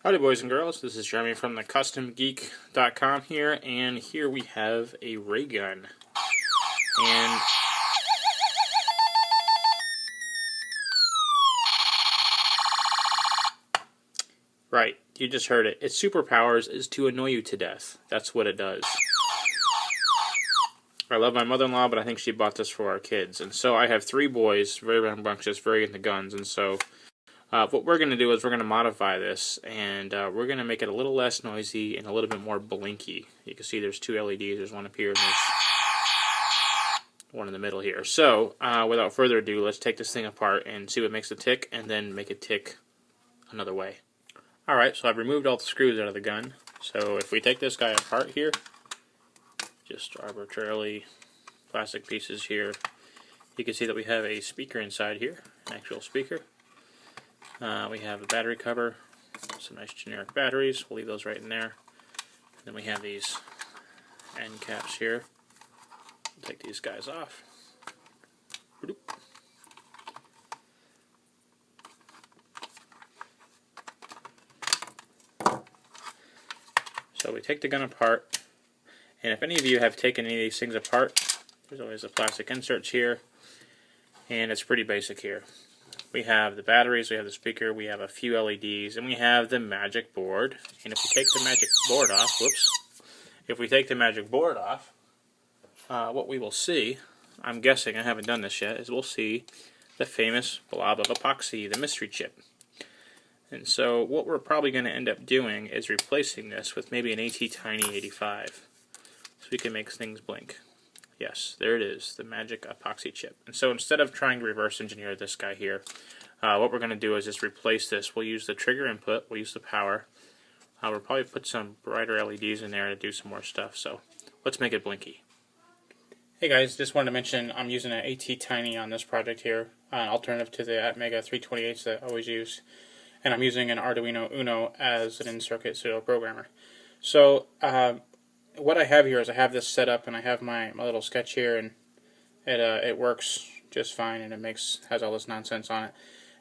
Howdy boys and girls, this is Jeremy from the CustomGeek.com here, and here we have a ray gun. And right, you just heard it. Its superpowers is to annoy you to death. That's what it does. I love my mother-in-law, but I think she bought this for our kids. And so I have 3 boys, very rambunctious, very into guns, and so what we're going to do is we're going to modify this, and we're going to make it a little less noisy and a little bit more blinky. You can see there's 2 LEDs. There's one up here and there's one in the middle here. So, without further ado, let's take this thing apart and see what makes it tick, and then make it tick another way. Alright, so I've removed all the screws out of the gun. So if we take this guy apart here, just arbitrarily plastic pieces here, you can see that we have a speaker inside here, an actual speaker. We have a battery cover, some nice generic batteries, we'll leave those right in there. And then we have these end caps here. We'll take these guys off. So we take the gun apart, and if any of you have taken any of these things apart, there's always the plastic inserts here, and it's pretty basic here. We have the batteries, we have the speaker, we have a few LEDs, and we have the magic board. And if we take the magic board off, if we take the magic board off, what we will see, I'm guessing, I haven't done this yet, is we'll see the famous blob of epoxy, the mystery chip. And so what we're probably going to end up doing is replacing this with maybe an AT-Tiny 85, so we can make things blink. Yes, there it is, the magic epoxy chip. And so instead of trying to reverse engineer this guy here, what we're going to do is just replace this. We'll use the trigger input, we'll use the power. We'll probably put some brighter LEDs in there to do some more stuff. So let's make it blinky. Hey guys, just wanted to mention I'm using an AT-Tiny on this project here, an alternative to the Atmega 328s that I always use. And I'm using an Arduino Uno as an in-circuit serial programmer. So what I have here is I have this set up, and I have my little sketch here, and it works just fine, and has all this nonsense on it.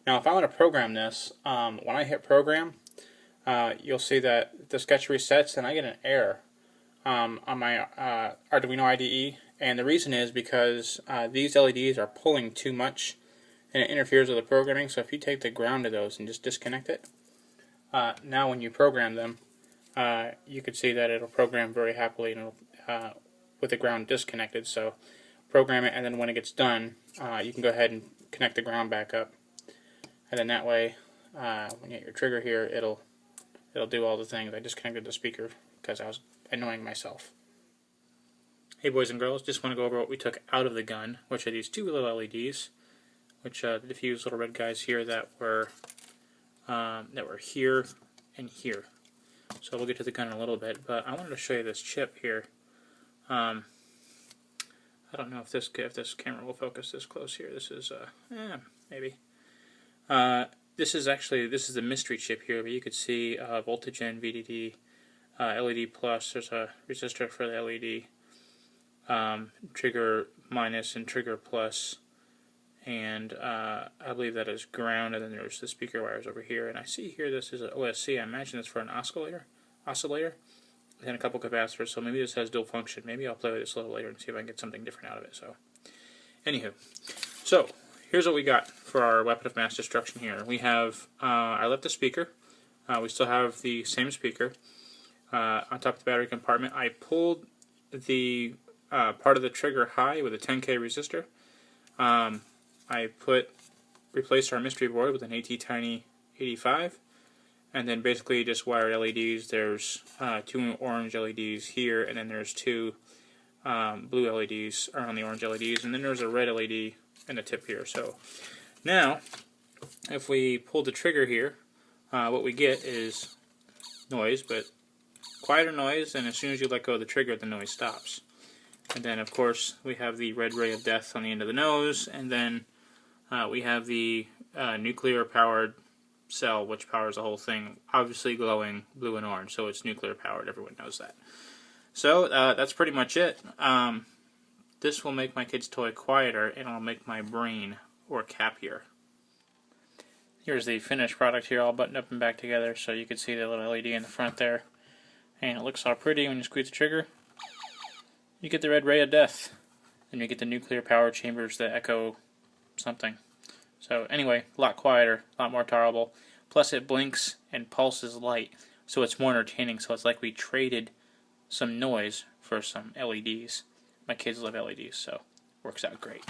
Now, if I want to program this, when I hit program, you'll see that the sketch resets, and I get an error on my Arduino IDE, and the reason is because these LEDs are pulling too much, and it interferes with the programming. So if you take the ground of those and just disconnect it, now when you program them, you can see that it'll program very happily, and with the ground disconnected. So program it, and then when it gets done, you can go ahead and connect the ground back up, and then that way, when you hit your trigger here, it'll do all the things. I disconnected the speaker because I was annoying myself. Hey boys and girls, just want to go over what we took out of the gun, which are these 2 little LEDs, which the diffused little red guys here that were here and here. So we'll get to the gun in a little bit, but I wanted to show you this chip here. I don't know if this camera will focus this close here. This is maybe. This is the mystery chip here, but you could see voltage in, VDD, LED plus. There's a resistor for the LED, trigger minus and trigger plus, and I believe that is ground, and then there's the speaker wires over here. And I see here this is an OSC. I imagine it's for an oscillator, and a couple capacitors, so maybe this has dual function. Maybe I'll play with this a little later and see if I can get something different out of it. So, anywho, so here's what we got for our weapon of mass destruction here. We have, I left the speaker. We still have the same speaker on top of the battery compartment. I pulled the part of the trigger high with a 10K resistor. I replaced our mystery board with an AT-Tiny 85, and then basically just wired LEDs. There's 2 orange LEDs here, and then there's 2 blue LEDs around the orange LEDs, and then there's a red LED in the tip here. So now, if we pull the trigger here, what we get is noise, but quieter noise, and as soon as you let go of the trigger, the noise stops. And then, of course, we have the red ray of death on the end of the nose, and then we have the nuclear-powered cell, which powers the whole thing, obviously glowing blue and orange, so it's nuclear-powered. Everyone knows that. So that's pretty much it. This will make my kid's toy quieter, and it'll make my brain work happier. Here's the finished product here, all buttoned up and back together, so you can see the little LED in the front there. And it looks all pretty when you squeeze the trigger. You get the red ray of death. And you get the nuclear power chambers that echo something. So anyway, a lot quieter, a lot more tolerable. Plus it blinks and pulses light, so it's more entertaining. So it's like we traded some noise for some LEDs. My kids love LEDs, so it works out great.